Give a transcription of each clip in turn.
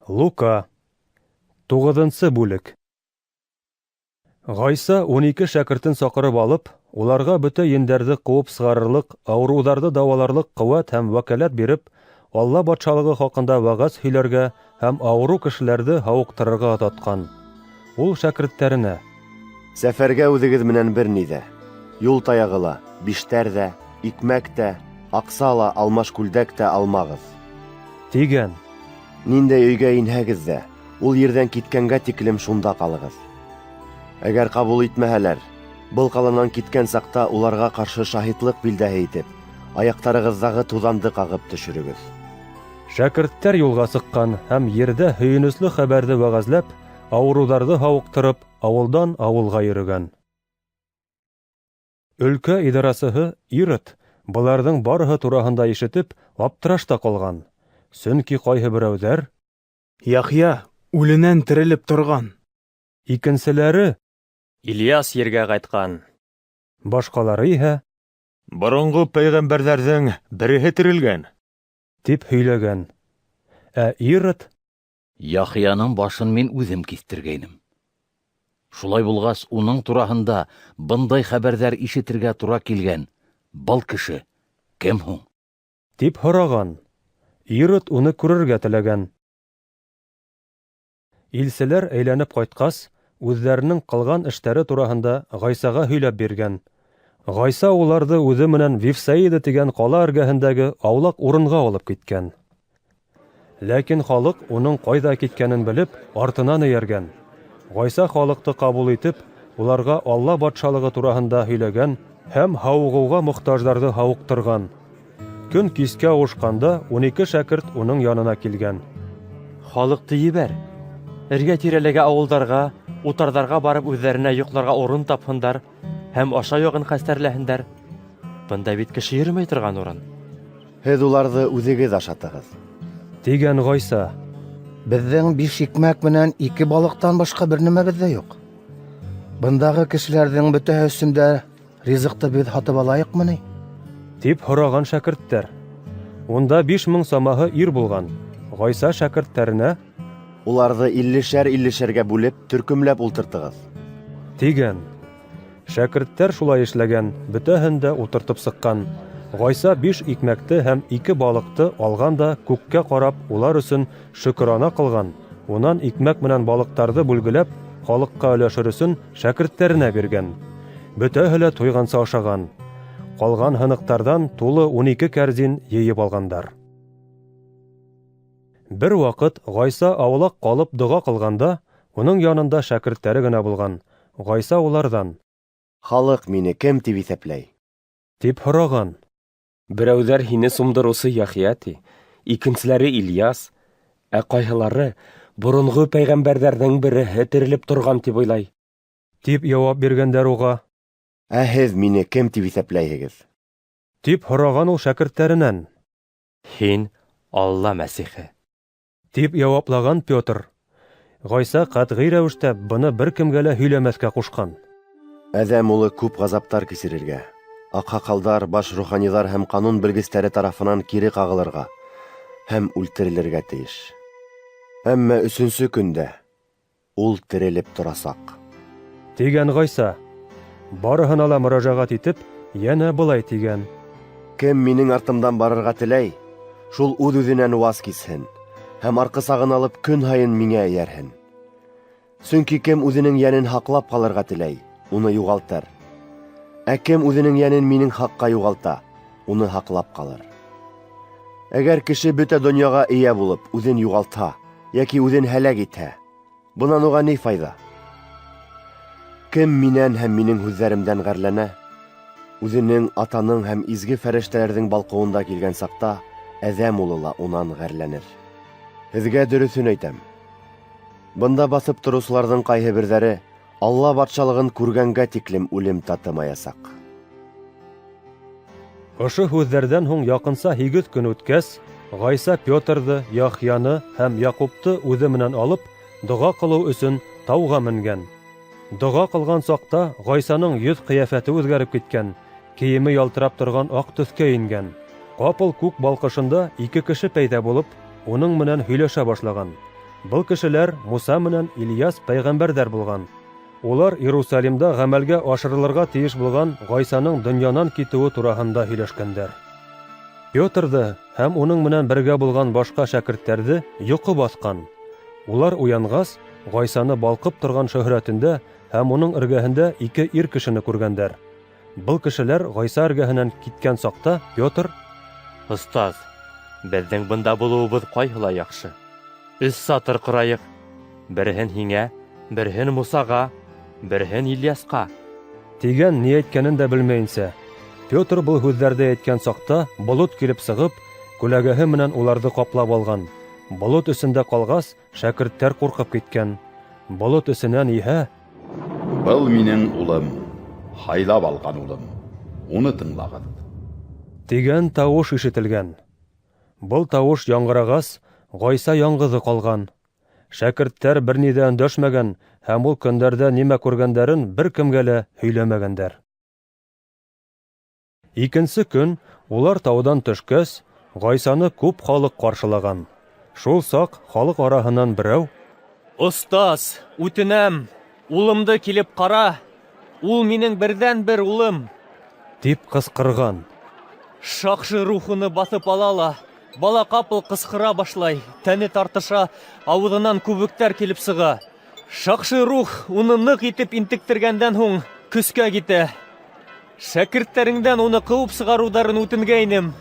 Лука. 9-нчы бүлек. Гайса 12 шәкертен сакырып алып, уларга бөтә йендәрне куып сыгарырлык, авыруларны даваларлык куәт һәм вәкаләт биреп, Алла батшалыгы хакында вәгазь һөйләргә һәм авыру кешеләрне һавыктырырга таткан. Ул шәкертләренә: Сәфәргә үҙегеҙ менән бер ни ҙә, юл таяғы ла, биштәр ҙә, икмәк тә, аҡса ла, алмаш күлдәк тә алмағыҙ. Тигән. Ниндәй өйгә инһәгеҙ ҙә, ул ерҙән киткәнгә тиклем шунда ҡалығыҙ. Әгәр ҡабул итмәһәләр, был ҡаланан киткән саҡта уларға ҡаршы шаһитлыҡ билдәһе итеп, аяҡтарығыҙҙағы туҙанды ҡағып төшөрөгөҙ. Шәкерттәр юлға сыҡҡан һәм ерҙә һөйөнөслө хәбәрҙе вәғәзләп, ауырыуҙарҙы һауыҡтырып, ауылдан ауылға йөрөгән. Өлкә идарасыһы Ирод быларҙың барыһы тураһында ишетеп, аптырашта ҡалған. Сөнки ҡайһы берәүҙәр: Яхья үленән терелеп торған. Икенселәре: Ильяс ергә ҡайтҡан. Башҡалары иһә: Боронғо пәйғәмбәрҙәрҙең береһе терелгән, тип һөйләгән. Ә Ирод: Яхьяның башын мин үҙем киҫтергәйнем. Шулай булғас, уның тураһында бындай хәбәрҙәр ишетергә тура килгән был кеше кем һуң? тип һораған. Ирод уны күрергә теләгән. Илселәр әйләнеп ҡайтҡас, үҙҙәренең ҡылған эштәре тураһында Ғайсаға һөйләп биргән. Ғайса уларҙы үҙе менән Вифсаида тигән ҡала эргәһендәге аулаҡ урынға алып киткән. Ләкин халыҡ уның ҡайҙа киткәнен белеп, артынан эйәргән. Ғайса халыҡты ҡабул итеп, уларға Алла батшалығы тураһында һөйләгән һәм һауығыуға мохтаждарҙы һауыҡтырған. Көн кискә ауышҡанда 12 шәкерт уның янына килгән. Халыҡты ебәр. Эргә-тирәләге ауылдарға, утарҙарға барып үҙҙәренә йоҡларға урын тапһындар һәм аша яғын хәстәрләһендәр. Бында бит кеше йөрөмәй торған урын. Һеҙ уларҙы үҙегеҙ ашатығыҙ. Тигән Ғайса. Беҙҙең 5 икмәк менән 2 балыҡтан башҡа бер нәмәбеҙ ҙә юҡ. Бындағы кешеләрҙең бөтәһе өсөн дә ризыҡты беҙ һатып алайыҡмы ни? Тип һораған шәкерттәр. Унда 5000 самаһы ир булған. Ғайса шәкерттәренә: Уларҙы 50-50-гә бүлеп, төркөмләп ултыртығыҙ. тигән. Шәкерттәр шулай эшләгән, бөтәһен дә ултыртып сыҡҡан. Ғайса 5 икмәкте һәм 2 балыҡты алған да күккә ҡарап, улар өсөн шөкөрана ҡылған. Унан икмәк менән балыҡтарҙы бүлгеләп, халыҡҡа өләшер өсөн шәкерттәренә биргән. Бөтәһе лә туйғанса ашаған. Ҡалған һыныҡтарҙан тулы 12 кәрзин йыйып алғандар. Бер ваҡыт Ғайса аулаҡ ҡалып доға ҡылғанда, уның янында шәкерттәре генә булған. Ғайса уларҙан: Халыҡ мине кем тип иҫәпләй? тип һораған. Берәүҙәр һине сумдырыусы Яхья ти, икенселәре Ильяс, ә ҡайһылары боронғо пәйғәмбәрҙәрҙең береһе терелеп торған тип уйлай. Тип яуап биргәндәр уға. Ә һеҙ мине кем тип иҫәпләйһегеҙ? Тип һораған ул шәкерттәренән. Һин Алла Мәсихе. Тип яуаплаған Петр. Ғайса ҡәтғи рәүештә быны бер кемгә лә һөйләмәҫкә ҡушҡан. Әҙәм улы күп ғазаптар кисерергә, аҡһаҡалдар, баш руханиҙар һәм ҡанун белгестәре тарафынан кире ҡағылырға һәм үлтерелергә тейеш. Әммә 3-нсө көндә ул терелеп торасаҡ. Тигән Ғайса. Барыһына ла мөрәжәғәт итеп, йәнә былай тигән. Кем минең артымдан барырға теләй, шул үҙ-үҙенән ваз кисһен һәм арҡы сағын алып көн һайын миңә эйәрһен. Сөнки кем үҙенең йәнен һаҡлап ҡалырға теләй, уны юғалтыр. Ә кем үҙенең йәнен минең хаҡҡа юғалта, уны һаҡлап ҡалыр. Әгәр кеше бөтә донъяға эйә булып, үҙен юғалтһа, йәки үҙен һәләк итһә, бынан уға ни файҙа? Кем минән һәм минең һүҙҙәремдән ғәрләнә, үҙенең атаның һәм изге фәрештәләрҙең балҡыуында килгән саҡта, әҙәм улы ла унан ғәрләнер. Һеҙгә дөрөҫөн әйтәм. Бында баҫып тороусыларҙың ҡайһы берҙәре Алла батшалығын күргәнгә тиклем үлем татымаясаҡ. Ошо һүҙҙәрҙән һуң яҡынса 8 көн үткәс, Ғайса Петрҙы, Яхьяны һәм Яҡупты үҙе менән алып, доға ҡылыу өсөн тауға менгән. Доға ҡылған саҡта Ғайсаның йөҙ ҡиәфәте үҙгәреп киткән, кейеме ялтырап торған аҡ төҫкә ингән. Ҡапыл күк балҡышында 2 кеше пәйҙә булып, уның менән һөйләшә башлаған. Был кешеләр Муса менән Ильяс пәйғәмбәрҙәр булган. Улар Иерусалимда ғәмәлгә ашырылырға тейеш булган Гайсаның донъянан китеүе тураһында һөйләшкәндәр. Пётрды һәм уның менән бергә булган башка шәкерттәрҙе йоҡо баҫҡан. Улар уянғас, Гайсаны балҡып торган шөһрәтендә һәм уның эргәһендә 2 ир кешене күргәндәр. Был кешеләр Гайса эргәһенән киткән саҡта Пётр: Остаз, беҙҙең бында булыуыбыҙ ҡайһылай яҡшы. 3 сатыр ҡорайыҡ. Береһен һиңә, береһен Мусаға, береһен Ильясҡа. тигән ни әйткәнен дә белмәйенсә. Пётр был һүҙҙәрҙе әйткән саҡта болот килеп сығып, күләгәһе менән уларҙы ҡаплап алған. Болот эсендә ҡалғас, шәкерттәр ҡурҡып киткән. Болот эсенән иһә: Был минең улым, һайлап алған улым. Уны тыңлағыҙ. тигән тауыш ишетелгән. Был тауыш яңғырағас, Гайса яңғыҙы ҡалған. Шәкерттәр бер ни ҙә өндәшмәгән һәм ул көндәрҙә нимә күргәндәрен бер кемгә лә һөйләмәгәндәр. Икенсе көн улар тауҙан төшкәс, Гайсаны күп халыҡ ҡаршылаған. Шул саҡ халыҡ араһынан берәү: Остаз, үтенәм, улымды килеп ҡара. Ул минең берҙән-бер улым. тип ҡысҡырған. Шаҡшы рух уны баҫып ала ла, бала ҡапыл ҡысҡыра башлай, тәне тартыша, ауыҙынан күбектәр килеп сыға. Шаҡшы рух уны ныҡ итеп интектергәндән һуң көскә китә. Шәкерттәреңдән уны ҡыуып сығарыуҙарын үтенгәйнем.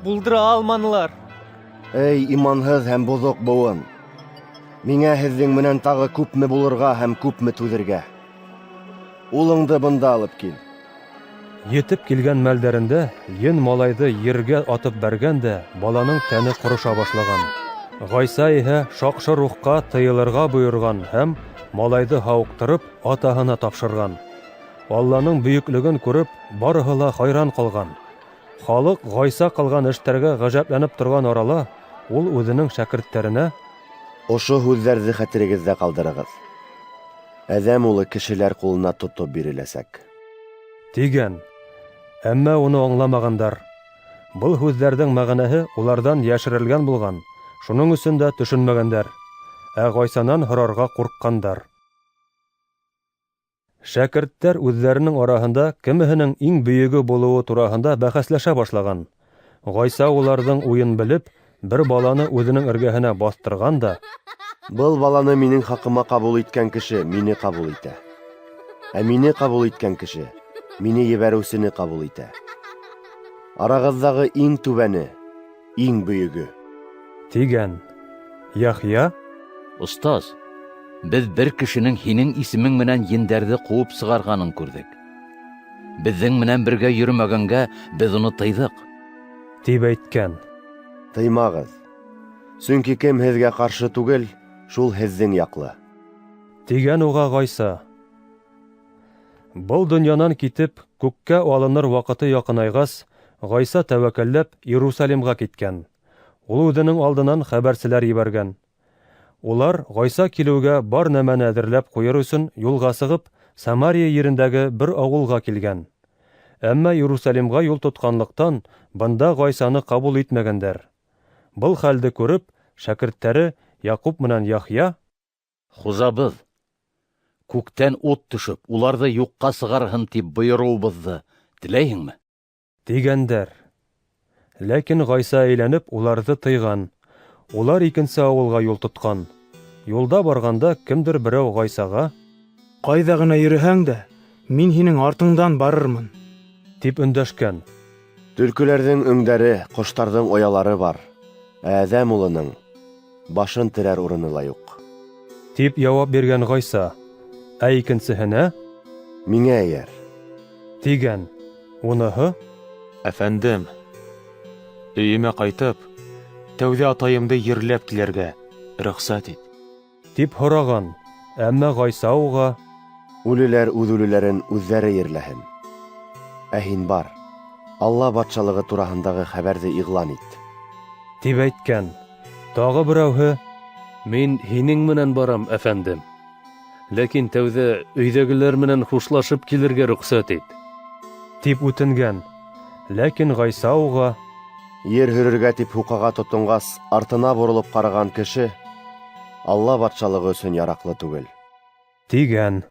Булдыра алманылар. Эй, иманһыҙ һәм боҙоҡ быуын! Миңә һеҙҙең менән тағы күпме булырға һәм күпме түҙергә. Улыңды бында алып кил. Етеп килгән мәлдәрендә ен малайҙы ергә атып бәргән дә баланың тәне ҡороша башлаған. Гайса иһә шаҡшы рухҡа тыйылырға бойорған һәм малайҙы һауыҡтырып атаһына тапшырған. Алланың бөйөклөгөн күреп, барыһы ла хайран ҡалған. Халыҡ Гайса ҡылған эштәргә ғәжәпләнеп торған арала, ул үҙенең шәкерттәренә: Ошо һүҙҙәрҙе хәтерегеҙҙә ҡалдырығыҙ. Әҙәм улы кешеләр ҡулына тотоп биреләсәк. тигән. Әммә уны аңламағандар. Был һүҙҙәрҙең мәғәнәһе уларҙан йәшерелгән булған. Шуның өсөн дә төшөнмәгәндәр. Ә Гайсанан һорарға ҡурҡҡандар. Шәкерттәр үҙҙәренең араһында кемеһенең иң бөйөгө булыуы тураһында бәхәсләшә башлаған. Гайса уларҙың уйын белеп, бер баланы үҙенең эргәһенә баҫтырған да: Был баланы минең хаҡыма ҡабул иткән кеше мине ҡабул итә. Ә мине ҡабул иткән кеше мине ебәреүсене ҡабул итә. Арағыҙҙағы иң түбәне, иң бөйөгө. тигән. Яхья: Остаз, беҙ бер кешенең һинең исемең менән ендәрҙе ҡыуып сығарғанын күрҙек. Беҙҙең менән бергә йөрөмәгәнгә беҙ уны тыйҙыҡ. тип әйткән. Тыймағыҙ. Сөнки кем һеҙгә ҡаршы түгел, шул һеҙҙең яҡлы. тигән уға Гайса. Был донъянан китеп, күккә алыныр ваҡыты яҡынайғас, Гайса тәүәккәлләп Иерусалимға киткән. Ул үҙенең алдынан хәбәрселәр ебәргән. Улар Гайса килеүгә бар нәмәне әҙерләп ҡуйыр өсөн юлға сығып, Самария ерендәге бер ауылға килгән. Әммә Иерусалимға юл тотҡанлыҡтан, бында Гайсаны ҡабул итмәгәндәр. Был хәлде күреп, шәкерттәре Яҡуп менән Яхья: Хужабыҙ, күктән ут төшөп, уларҙы юҡҡа сығарһын тип бойороуыбыҙҙы теләйһеңме? тигәндәр. Ләкин Гайса әйләнеп уларҙы тыйған. Улар икенсе ауылға юл тотҡан. Юлда барғанда кемдер берәү Гайсаға: Ҡайҙа ғына йөрөһәң дә, мин һинең артыңдан барырмын. тип өндәшкән. Төлкөләрҙең өңдәре, ҡоштарҙың оялары бар. Ә әҙәм улының башын терәр урыны ла юҡ. Тип яуап биргән Гайса. Ә икенсеһенә: Миңә эйәр. тигән. Уныһы: Әфәндем, өйөмә ҡайтып, тәүҙә атайымды ерләп килергә рөхсәт ит. тип һораған. Әммә Гайса уға: Үлеләр үҙ үлеләрен үҙҙәре ерләһен. Ә һин бар, Алла батшалығы тураһындағы хәбәрҙе иғлан ит. тип әйткән. Тағы берәүһе: Мин һинең менән барам, әфәндем. Ләкин тәүҙә өйҙәгеләр менән хушлашып килергә рөхсәт ит. тип үтенгән. Ләкин Гайса уға: Ер һөрөргә тип һуҡаға тотонғас, артына боролоп ҡараған кеше Алла батшалығы өсөн яраҡлы түгел. Тигән.